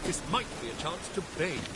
This might be a chance to bathe.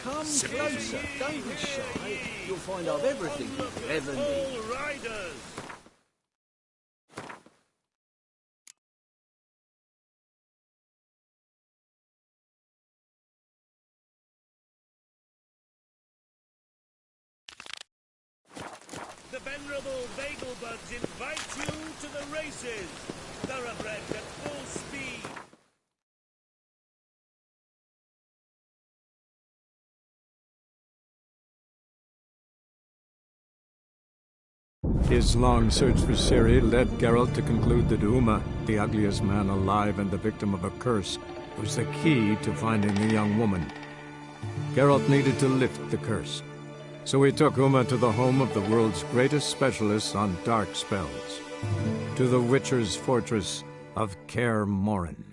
Come closer, don't be shy. You'll find I've everything you ever need. All riders! The venerable Bagelbuds invite you to the races. Thoroughbreds at full speed. His long search for Ciri led Geralt to conclude that Uma, the ugliest man alive and the victim of a curse, was the key to finding the young woman. Geralt needed to lift the curse, so he took Uma to the home of the world's greatest specialists on dark spells, to the Witcher's fortress of Kaer Morhen.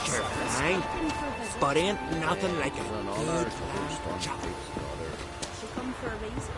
sure fine. But ain't nothing like a good job. She come for a reason.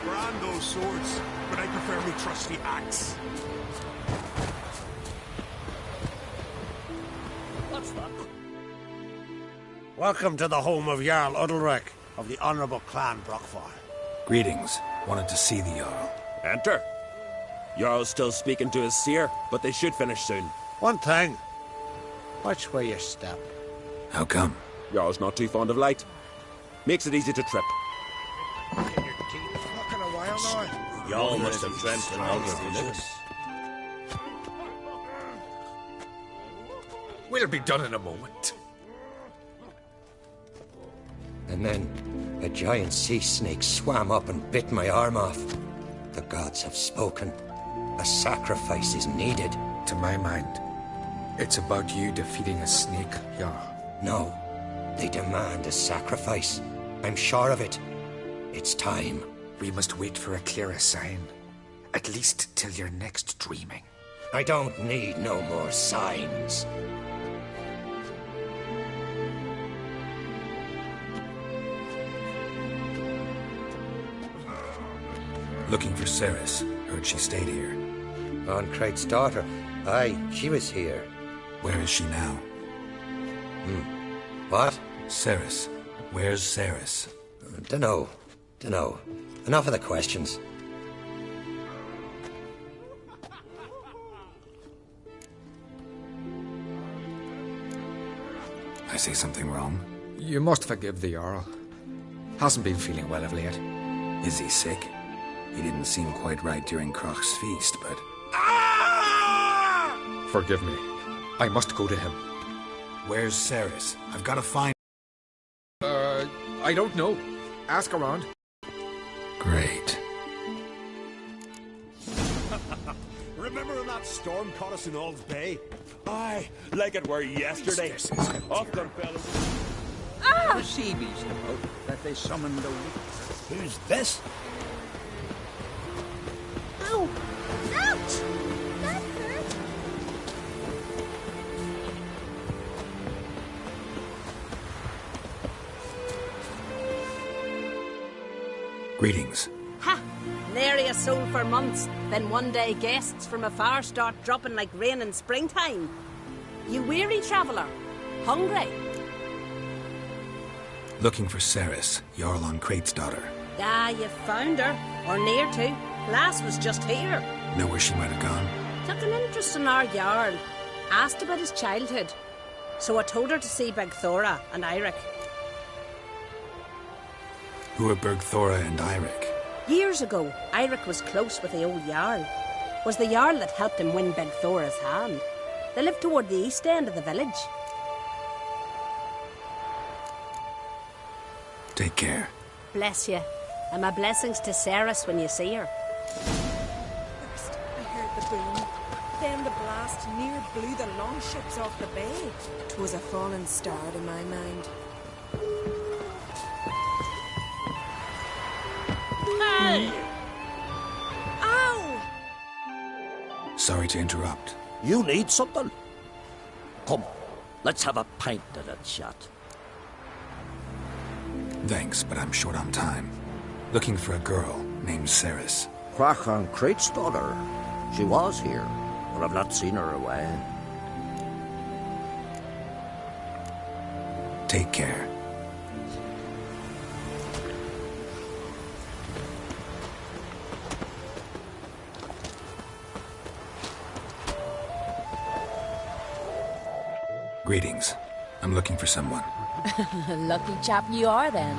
Brand those swords, but I prefer me trusty axe. What's that? Welcome to the home of Jarl Udalrek of the Honourable Clan Brockfire. Greetings. Wanted to see the Jarl. Enter. Jarl's still speaking to his seer, but they should finish soon. One thing. Watch where you step. How come? Jarl's not too fond of light. Makes it easy to trip. Jarl must have dreamt an ugly. We'll be done in a moment. And then a giant sea snake swam up and bit my arm off. The gods have spoken. A sacrifice is needed. To my mind, it's about you defeating a snake, Jarl. No, they demand a sacrifice. I'm sure of it. It's time. We must wait for a clearer sign. At least till your next dreaming. I don't need no more signs. Looking for Ceres. Heard she stayed here. On Craig's daughter. Aye, she was here. Where is she now? What? Ceres. Where's Ceres? Dunno. Enough of the questions. I say something wrong? You must forgive the Jarl. Hasn't been feeling well of late. Is he sick? He didn't seem quite right during Croc's feast, but... Forgive me. I must go to him. Where's Ceres? I've got to find... I don't know. Ask around. Great. Remember when that storm caught us in Ald's Bay? Aye, like it were yesterday. Off them fellas. The sea beast about that they summoned the witch. Who's this? Ow! Ouch! That hurt. Greetings. Ha! Nary a soul for months. Then one day guests from afar start dropping like rain in springtime. You weary traveller? Hungry? Looking for Ceres, Jarl on Craig's daughter. Ah, you found her. Or near to. Lass was just here. Know where she might have gone? Took an interest in our Jarl. Asked about his childhood. So I told her to see Begthora and Eirik. Who are Bergthora and Eirik? Years ago, Eirik was close with the old Jarl. Was the Jarl that helped him win Begthora's hand. They lived toward the east end of the village. Take care. Bless you. And my blessings to Ceres when you see her. First, I heard the boom. Then the blast near blew the longships off the bay. 'Twas a fallen star to my mind. Hey! Ow! Sorry to interrupt. You need something? Come, let's have a pint at that shot. Thanks, but I'm short on time. Looking for a girl named Ceres. Crach on Craig's daughter. She was here, but I've not seen her away. Take care. Greetings. I'm looking for someone. Lucky chap you are, then.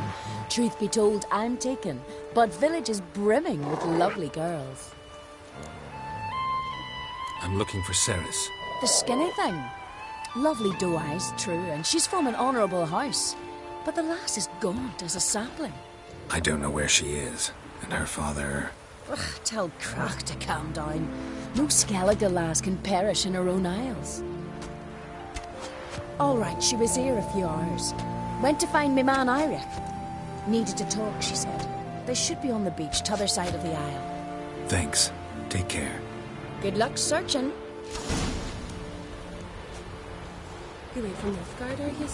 Truth be told, I'm taken, but village is brimming with lovely girls. I'm looking for Ceres. The skinny thing. Lovely doe eyes, true, and she's from an honourable house. But the lass is gaunt as a sapling. I don't know where she is, and her father... Ugh, tell Crach to calm down. No Skellige lass can perish in her own isles. All right, she was here a few hours. Went to find me man Eirik. Needed to talk, she said. They should be on the beach, t'other side of the isle. Thanks. Take care. Good luck searching. You wait from Northgard, are you?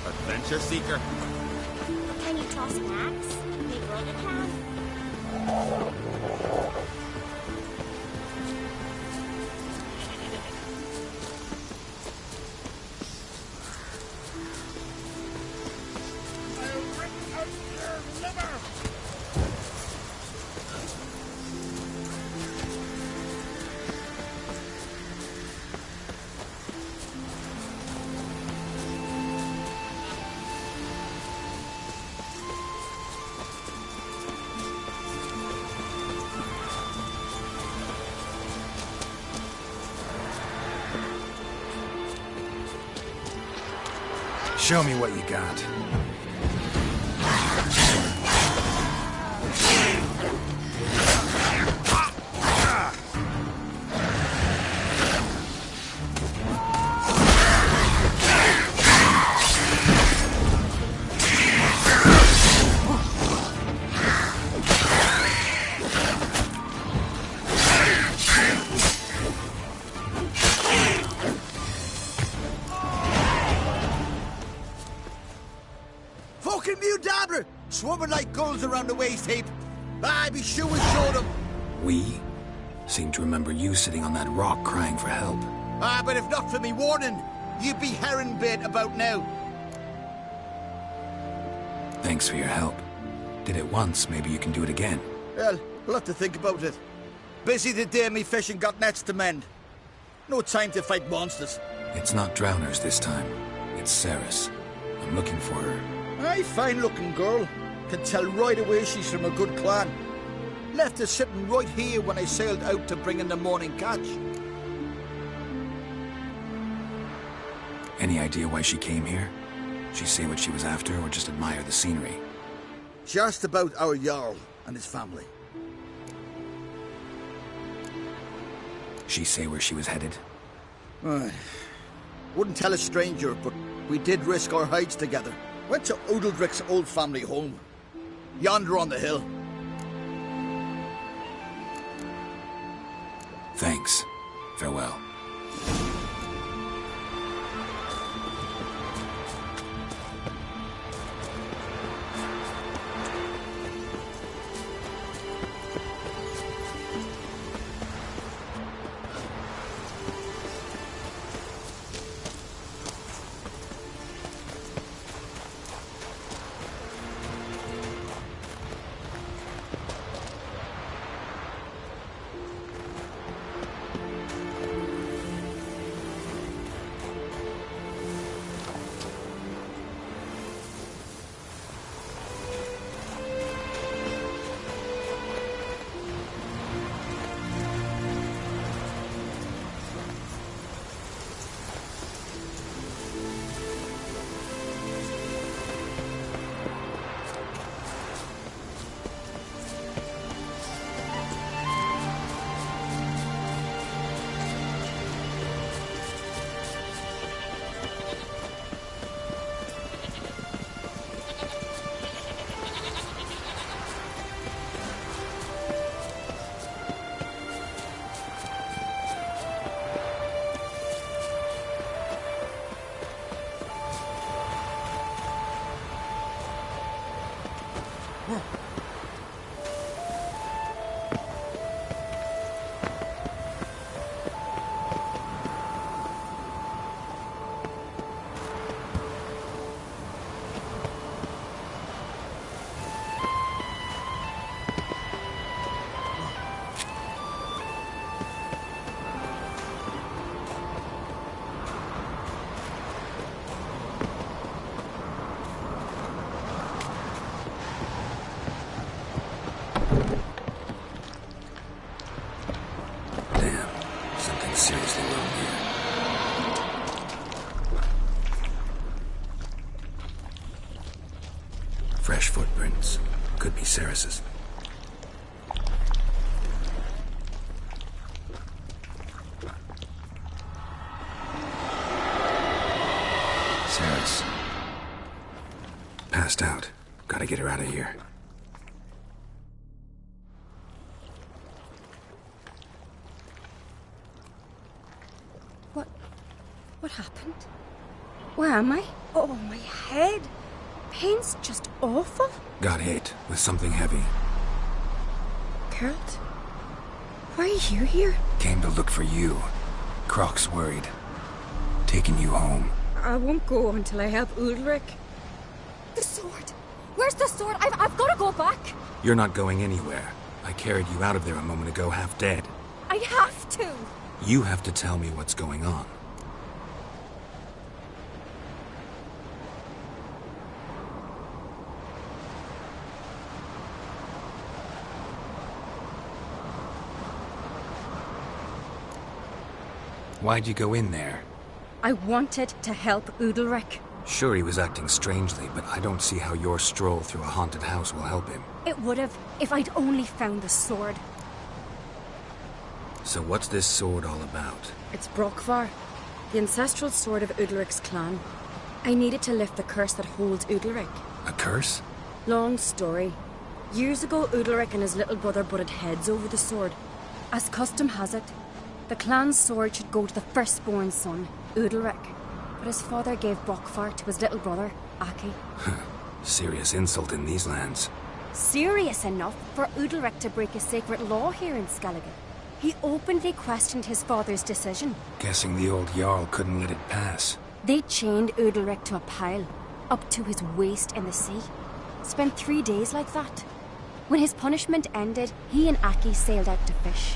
Adventure seeker. Can you toss an axe? My brother can. I'll rip out your liver! Show me what you got. Swarming like gulls around the waist heap. I be sure we showed them. We seem to remember you sitting on that rock crying for help. But if not for me warning, you'd be herring bait about now. Thanks for your help. Did it once, maybe you can do it again. Well, we'll have to think about it. Busy the day me fishing got nets to mend. No time to fight monsters. It's not drowners this time. It's Ceres. I'm looking for her. Aye, fine-looking girl. Can tell right away she's from a good clan. Left her sitting right here when I sailed out to bring in the morning catch. Any idea why she came here? She say what she was after, or just admire the scenery? She asked about our Jarl and his family. She say where she was headed? Wouldn't tell a stranger, but we did risk our hides together. Went to Udaldric's old family home. Yonder on the hill. Thanks. Farewell. Seriously wrong here. Fresh footprints. Could be Ceres's. Ceres. Passed out. Gotta get her out of here. What happened? Where am I? Oh, my head. Pain's just awful. Got hit with something heavy. Geralt? Why are you here? Came to look for you. Croc's worried. Taking you home. I won't go until I help Udalric. The sword! Where's the sword? I've got to go back. You're not going anywhere. I carried you out of there a moment ago, half dead. I have to. You have to tell me what's going on. Why'd you go in there? I wanted to help Udalric. Sure, he was acting strangely, but I don't see how your stroll through a haunted house will help him. It would have, if I'd only found the sword. So what's this sword all about? It's Brokvar, the ancestral sword of Udalric's clan. I needed to lift the curse that holds Udalric. A curse? Long story. Years ago, Udalric and his little brother butted heads over the sword. As custom has it, the clan's sword should go to the firstborn son, Udalric. But his father gave Brokvar to his little brother, Aki. Serious insult in these lands. Serious enough for Udalric to break a sacred law here in Skellige. He openly questioned his father's decision. Guessing the old Jarl couldn't let it pass. They chained Udalric to a pile, up to his waist in the sea. spent 3 days like that. When his punishment ended, he and Aki sailed out to fish.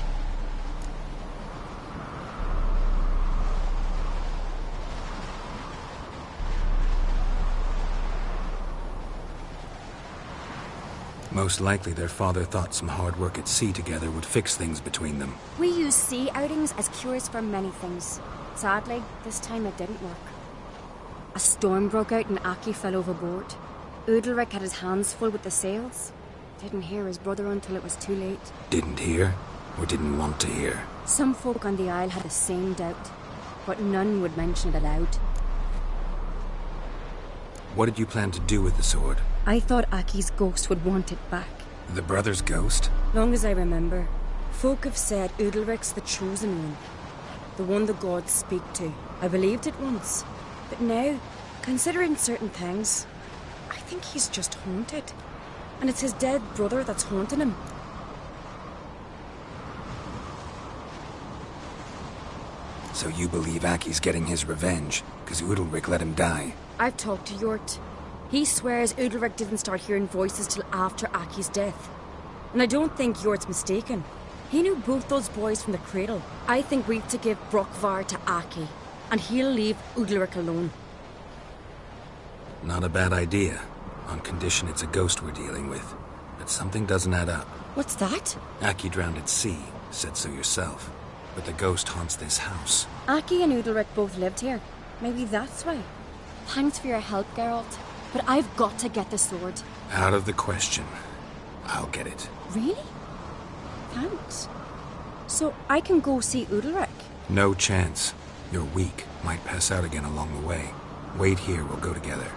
Most likely their father thought some hard work at sea together would fix things between them. We use sea outings as cures for many things. Sadly, this time it didn't work. A storm broke out and Aki fell overboard. Udalric had his hands full with the sails. Didn't hear his brother until it was too late. Didn't hear, or didn't want to hear? Some folk on the Isle had the same doubt, but none would mention it aloud. What did you plan to do with the sword? I thought Aki's ghost would want it back. The brother's ghost? Long as I remember, folk have said Udalric's the chosen one. The one the gods speak to. I believed it once. But now, considering certain things, I think he's just haunted. And it's his dead brother that's haunting him. So you believe Aki's getting his revenge, because Udalric let him die? I've talked to Yort. He swears Udalric didn't start hearing voices till after Aki's death. And I don't think Yort's mistaken. He knew both those boys from the cradle. I think we've to give Brokvar to Aki, and he'll leave Udalric alone. Not a bad idea, on condition it's a ghost we're dealing with. But something doesn't add up. What's that? Aki drowned at sea, said so yourself. But the ghost haunts this house. Aki and Udalric both lived here. Maybe that's why. Thanks for your help, Geralt. But I've got to get the sword. Out of the question. I'll get it. Really? Thanks. So I can go see Udalric? No chance. You're weak. Might pass out again along the way. Wait here, we'll go together.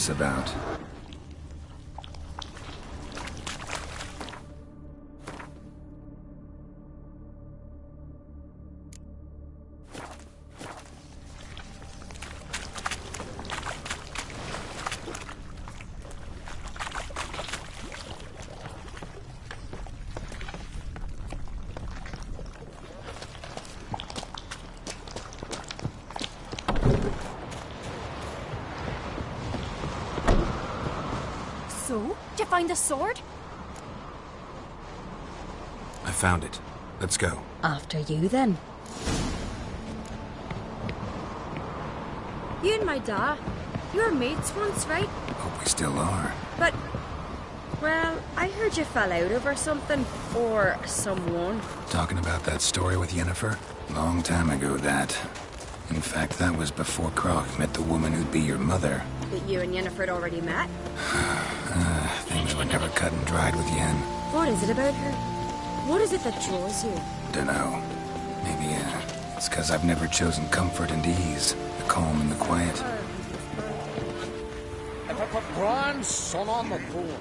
this about? So, did you find the sword? I found it. Let's go. After you, then. You and my dad, you were mates once, right? Hope we still are. But, well, I heard you fell out over something. Or someone. Talking about that story with Yennefer? Long time ago, that. In fact, that was before Croc met the woman who'd be your mother. But you and Yennefer had already met? Things were never cut and dried with Yen. What is it about her? What is it that draws you? Dunno. Maybe, it's because I've never chosen comfort and ease. The calm and the quiet. If I put Bran's son on the phone,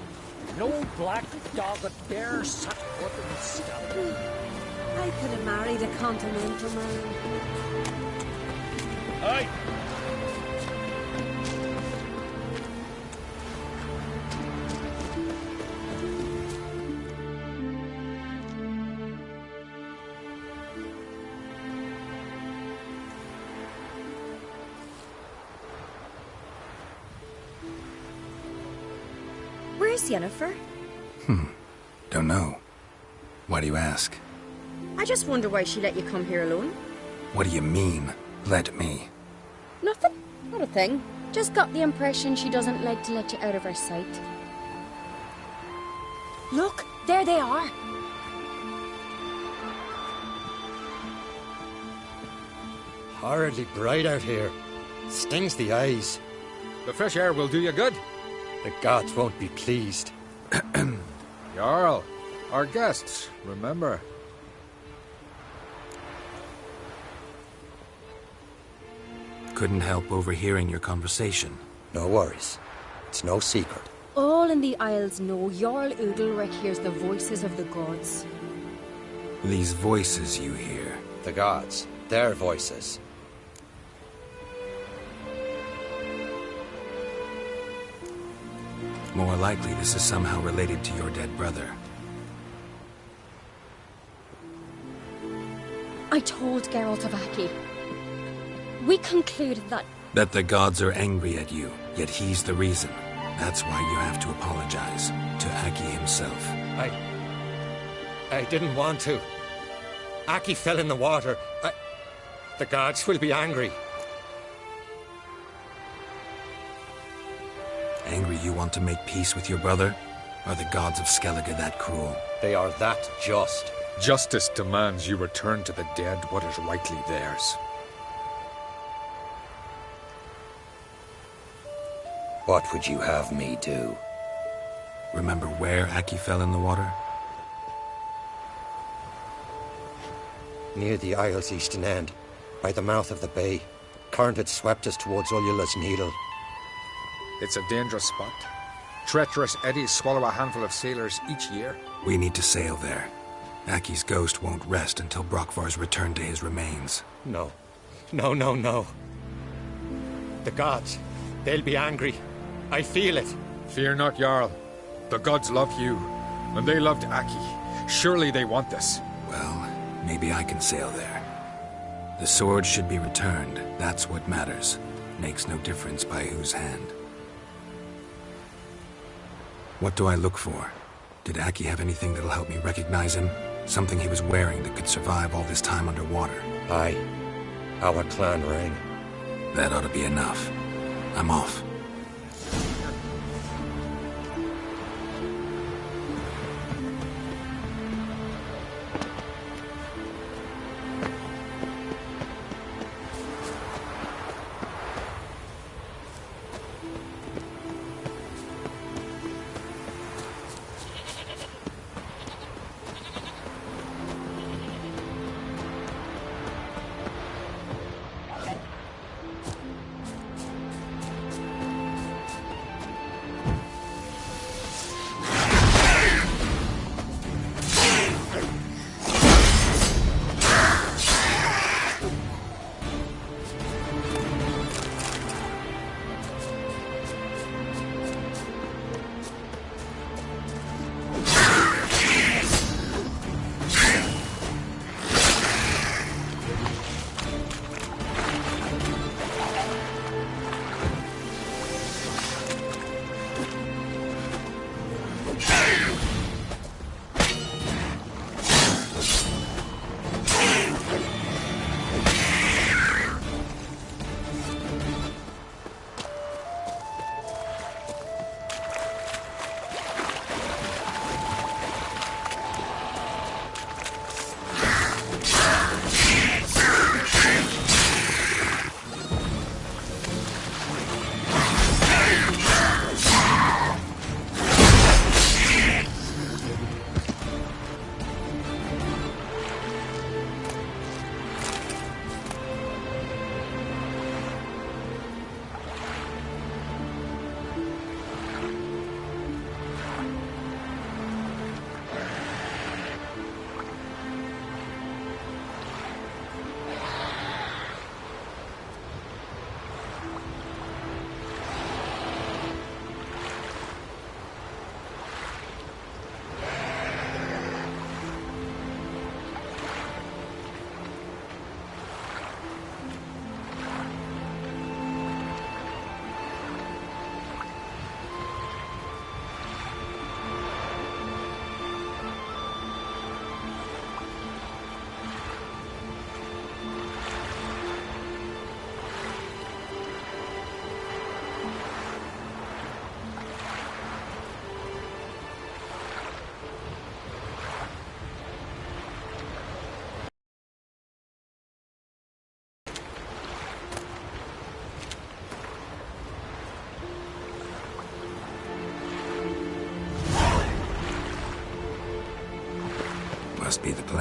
no black dog would dare set foot in the stable. I could have married a continental man. Aye. Where's Yennefer? Don't know. Why do you ask? I just wonder why she let you come here alone. What do you mean, let me? Nothing. Not a thing. Just got the impression she doesn't like to let you out of her sight. Look, there they are. Horridly bright out here. Stings the eyes. The fresh air will do you good. The gods won't be pleased. Jarl, our guests, remember. Couldn't help overhearing your conversation. No worries. It's no secret. All in the Isles know Jarl Udalric hears the voices of the gods. These voices you hear. The gods. Their voices. More likely this is somehow related to your dead brother. I told Geralt of Aki. We concluded that... That the gods are angry at you, yet he's the reason. That's why you have to apologize to Aki himself. I didn't want to. Aki fell in the water. The gods will be angry. Angry you want to make peace with your brother? Are the gods of Skellige that cruel? They are that just. Justice demands you return to the dead what is rightly theirs. What would you have me do? Remember where Aki fell in the water? Near the Isle's eastern end, by the mouth of the bay. Current had swept us towards Ullula's Needle. It's a dangerous spot. Treacherous eddies swallow a handful of sailors each year. We need to sail there. Aki's ghost won't rest until Brokvar's returned to his remains. No. No. The gods, they'll be angry. I feel it. Fear not, Jarl. The gods love you, and they loved Aki. Surely they want this. Well, maybe I can sail there. The sword should be returned. That's what matters. Makes no difference by whose hand. What do I look for? Did Aki have anything that'll help me recognize him? Something he was wearing that could survive all this time underwater? Aye. Our clan ring. That ought to be enough. I'm off.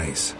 place.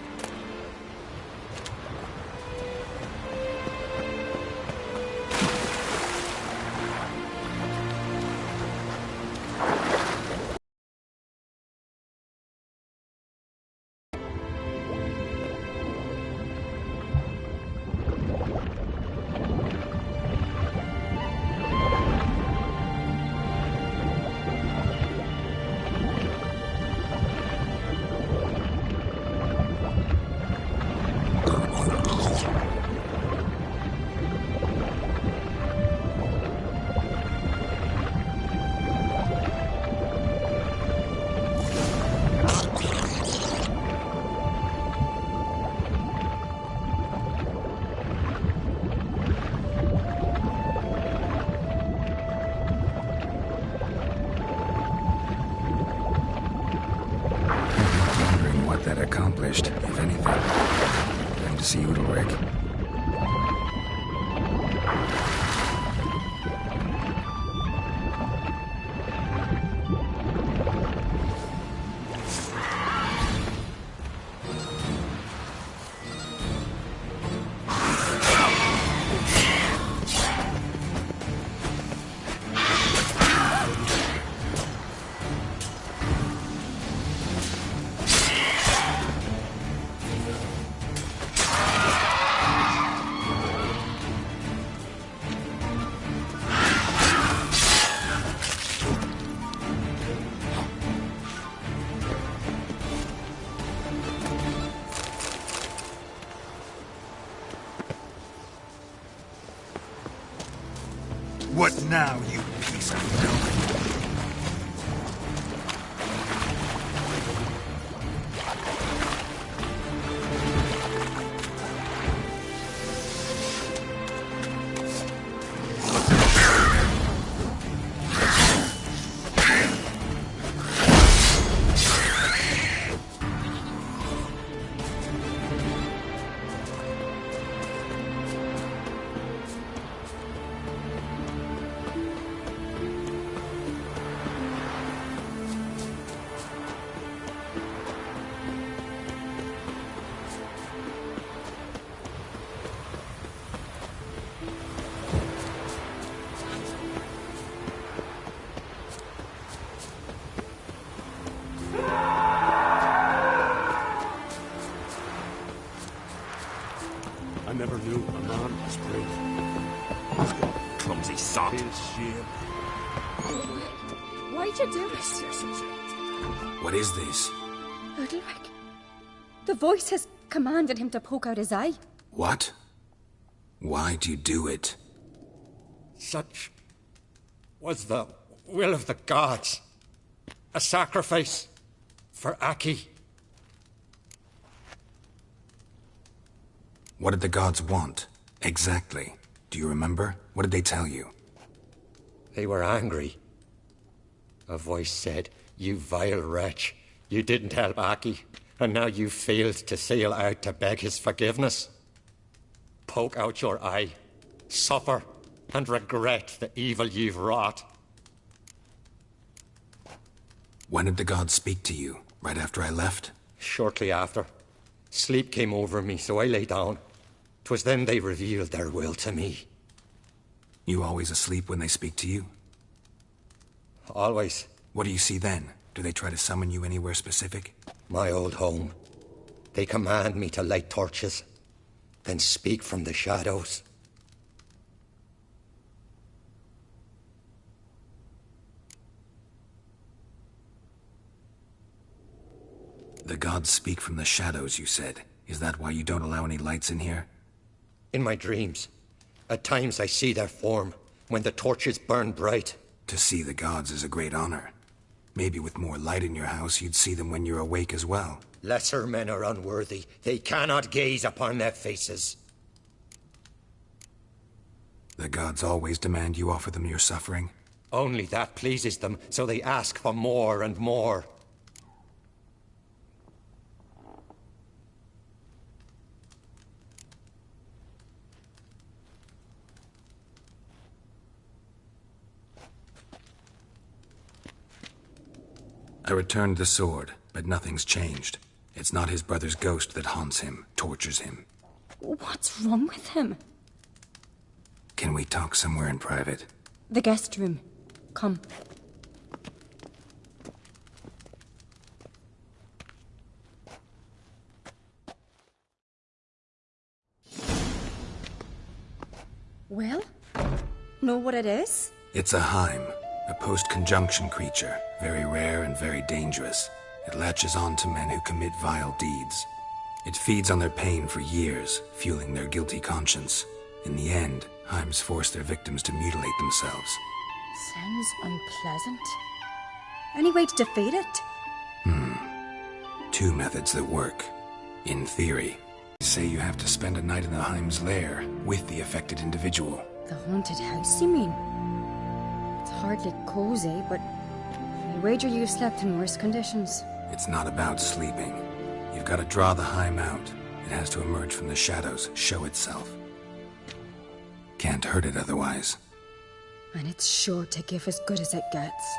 That accomplished, if anything. Going to see Udalric. What now, you piece of filth? I never knew a man was brave. Clumsy sot. Why'd you do it? What is this? Udalric. The voice has commanded him to poke out his eye. What? Why'd you do it? Such was the will of the gods. A sacrifice for Aki. What did the gods want? Exactly. Do you remember? What did they tell you? They were angry. A voice said, "You vile wretch. You didn't help Aki, and now you failed to sail out to beg his forgiveness. Poke out your eye, suffer, and regret the evil you've wrought." When did the gods speak to you? Right after I left? Shortly after. Sleep came over me, so I lay down. 'Twas then they revealed their will to me. You always asleep when they speak to you? Always. What do you see then? Do they try to summon you anywhere specific? My old home. They command me to light torches, then speak from the shadows. The gods speak from the shadows, you said. Is that why you don't allow any lights in here? In my dreams. At times I see their form, when the torches burn bright. To see the gods is a great honor. Maybe with more light in your house, you'd see them when you're awake as well. Lesser men are unworthy. They cannot gaze upon their faces. The gods always demand you offer them your suffering? Only that pleases them, so they ask for more and more. I returned the sword, but nothing's changed. It's not his brother's ghost that haunts him, tortures him. What's wrong with him? Can we talk somewhere in private? The guest room. Come. Well, know what it is? It's a Heim, a post-conjunction creature, very rare and very dangerous. It latches on to men who commit vile deeds. It feeds on their pain for years, fueling their guilty conscience. In the end, Heims force their victims to mutilate themselves. Sounds unpleasant. Any way to defeat it? Two methods that work. In theory. Say you have to spend a night in the Heim's lair with the affected individual. The haunted house, you mean? It's hardly cozy, but I wager you've slept in worse conditions. It's not about sleeping. You've got to draw the Heim out. It has to emerge from the shadows, show itself. Can't hurt it otherwise. And it's sure to give as good as it gets.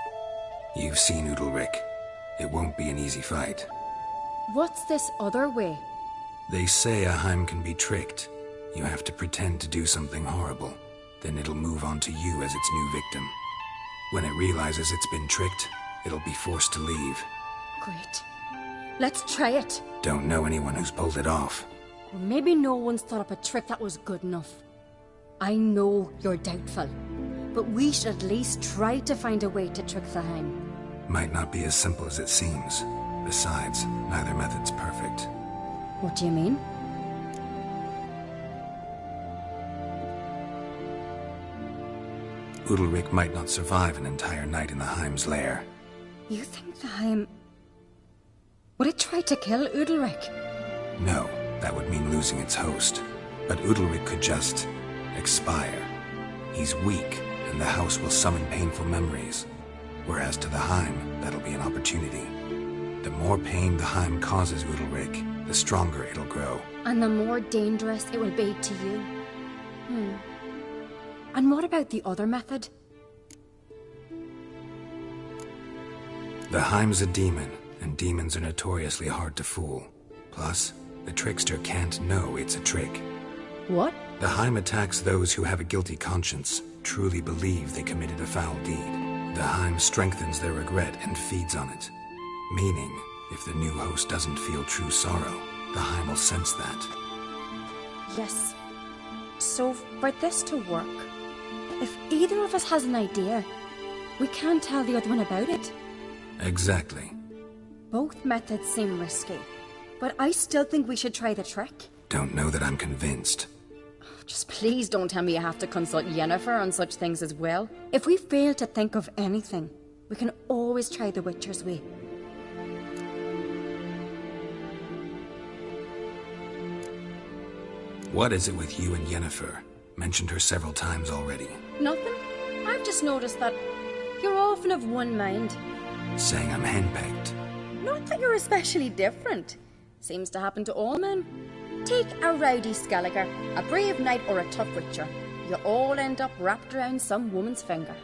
You've seen Udalric. It won't be an easy fight. What's this other way? They say a Heim can be tricked. You have to pretend to do something horrible. Then it'll move on to you as its new victim. When it realizes it's been tricked, it'll be forced to leave. Great. Let's try it. Don't know anyone who's pulled it off. Well, maybe no one's thought up a trick that was good enough. I know you're doubtful, but we should at least try to find a way to trick the Heim. Might not be as simple as it seems. Besides, neither method's perfect. What do you mean? Udalric might not survive an entire night in the Heim's lair. You think the Heim... Would it try to kill Udalric? No, that would mean losing its host. But Udalric could just... expire. He's weak, and the house will summon painful memories. Whereas to the Heim, that'll be an opportunity. The more pain the Heim causes Udalric, the stronger it'll grow. And the more dangerous it will be to you. And what about the other method? The Heim's a demon, and demons are notoriously hard to fool. Plus, the trickster can't know it's a trick. What? The Heim attacks those who have a guilty conscience, truly believe they committed a foul deed. The Heim strengthens their regret and feeds on it. Meaning, if the new host doesn't feel true sorrow, the Heim will sense that. Yes. So, for this to work, if either of us has an idea, we can't tell the other one about it. Exactly. Both methods seem risky, but I still think we should try the trick. Don't know that I'm convinced. Just please don't tell me you have to consult Yennefer on such things as well. If we fail to think of anything, we can always try the Witcher's way. What is it with you and Yennefer? Mentioned her several times already. Nothing. I've just noticed that you're often of one mind. Saying I'm henpecked. Not that you're especially different. Seems to happen to all men. Take a rowdy Skelliger, a brave knight or a tough witcher. You all end up wrapped around some woman's finger.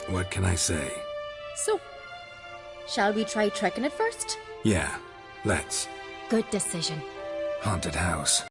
What can I say? So, shall we try tricking it first? Yeah, let's. Good decision. Haunted house.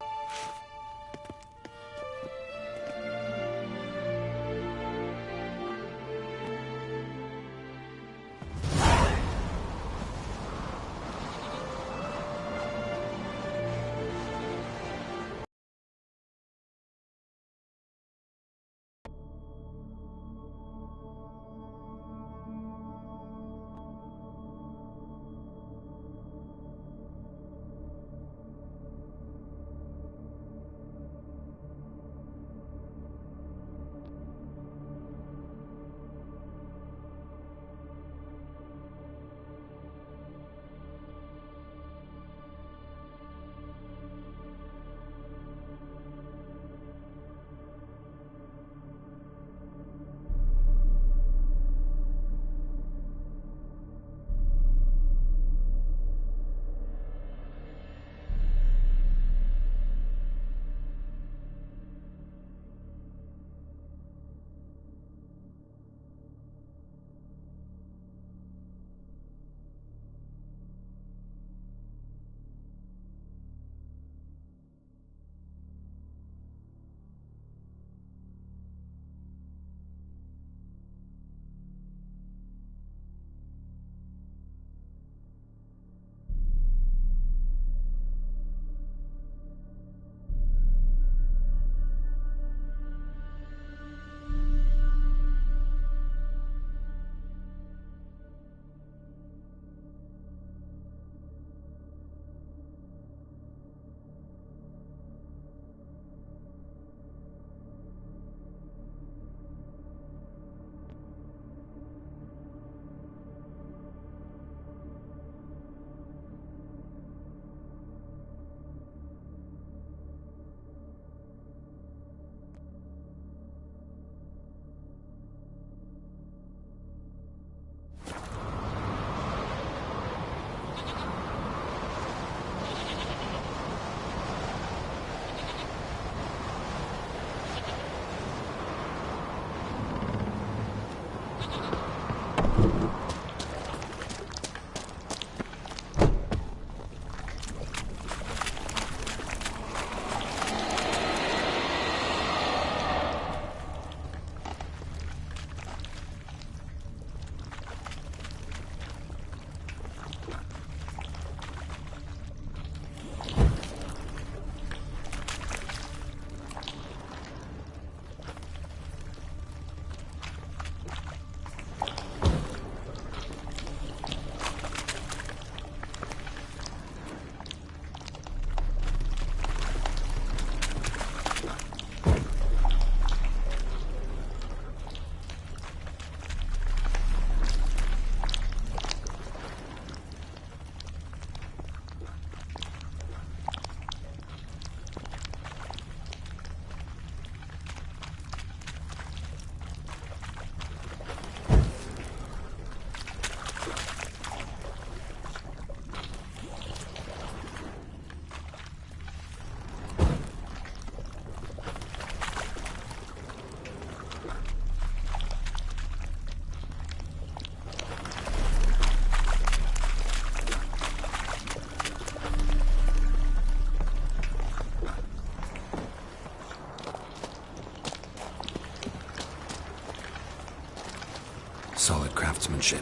Solid craftsmanship.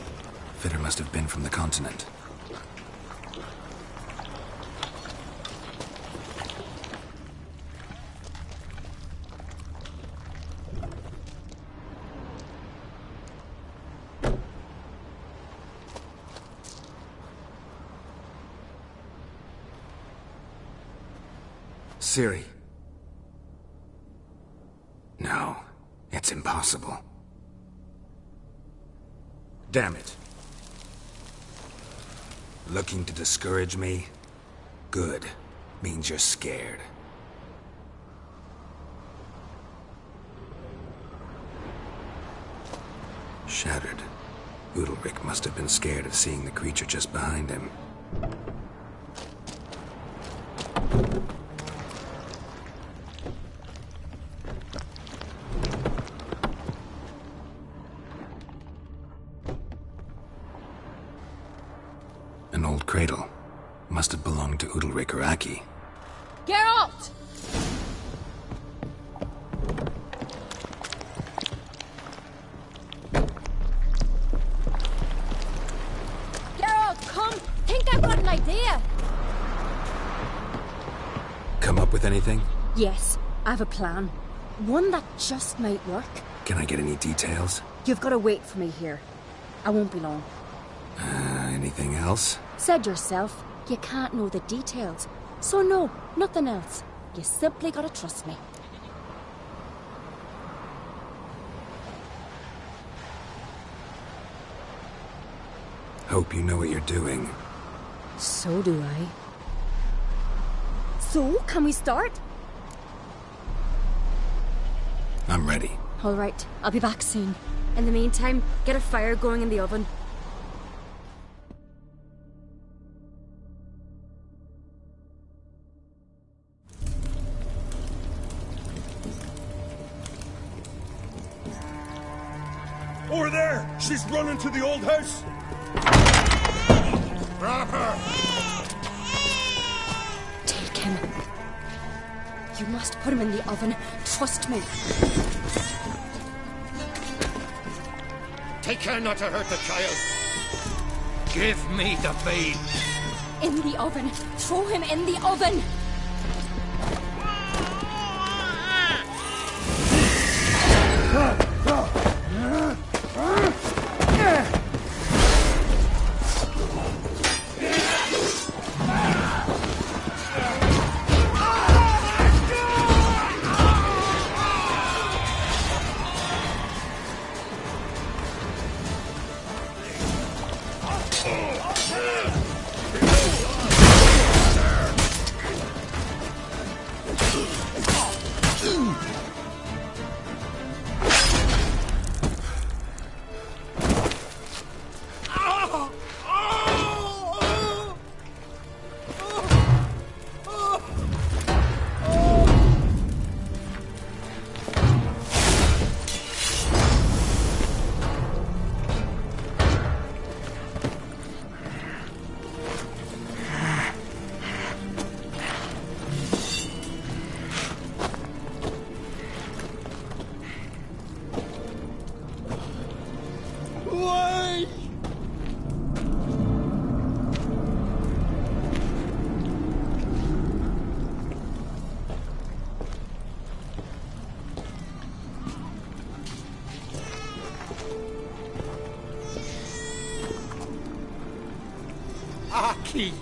Fitter must have been from the continent. Ciri. No, it's impossible. Damn it. Looking to discourage me? Good. Means you're scared. Shattered. Udalryk must have been scared of seeing the creature just behind him. An old cradle. Must have belonged to Udalryk or Aki. Geralt! Geralt, come! Think I've got an idea! Come up with anything? Yes, I have a plan. One that just might work. Can I get any details? You've got to wait for me here. I won't be long. Anything else? Said yourself, you can't know the details. So no, nothing else. You simply gotta trust me. Hope you know what you're doing. So do I. So, can we start? I'm ready. All right, I'll be back soon. In the meantime, get a fire going in the oven. Over there! She's running to the old house! Grab her! Take him. You must put him in the oven. Trust me. Take care not to hurt the child. Give me the babe. In the oven. Throw him in the oven. Wait! Aki!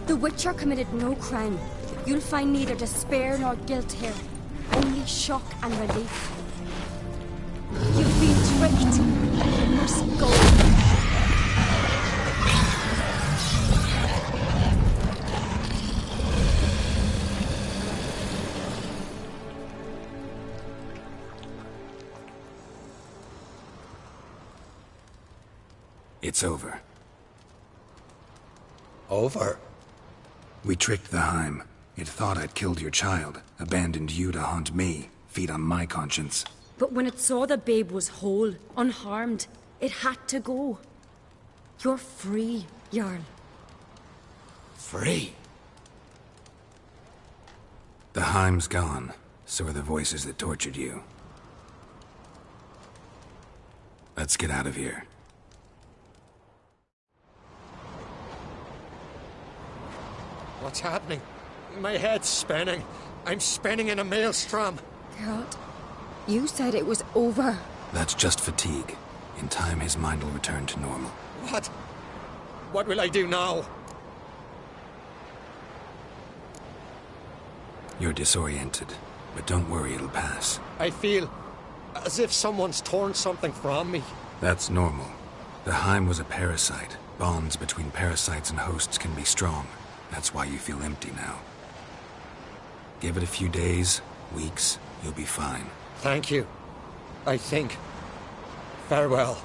The Witcher committed no crime. You'll find neither despair nor guilt here. Only shock and relief. You've been tricked. You must go. It's over. Over? We tricked the Heim. It thought I'd killed your child, abandoned you to haunt me, feed on my conscience. But when it saw the babe was whole, unharmed, it had to go. You're free, Jarl. Free? The Heim's gone, so are the voices that tortured you. Let's get out of here. What's happening? My head's spinning. I'm spinning in a maelstrom. Geralt, you said it was over. That's just fatigue. In time, his mind will return to normal. What? What will I do now? You're disoriented, but don't worry, it'll pass. I feel as if someone's torn something from me. That's normal. The Heim was a parasite. Bonds between parasites and hosts can be strong. That's why you feel empty now. Give it a few days, weeks, you'll be fine. Thank you. I think. Farewell.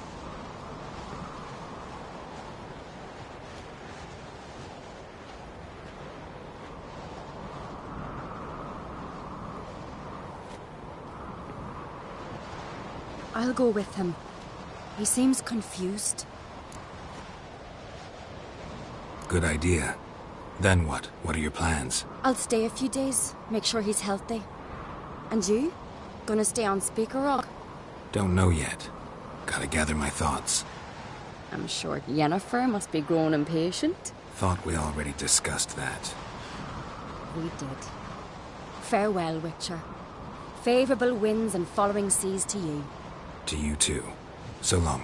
I'll go with him. He seems confused. Good idea. Then what? What are your plans? I'll stay a few days, make sure he's healthy. And you? Gonna stay on Speaker Rock? Don't know yet. Gotta gather my thoughts. I'm sure Yennefer must be growing impatient. Thought we already discussed that. We did. Farewell, Witcher. Favourable winds and following seas to you. To you too. So long.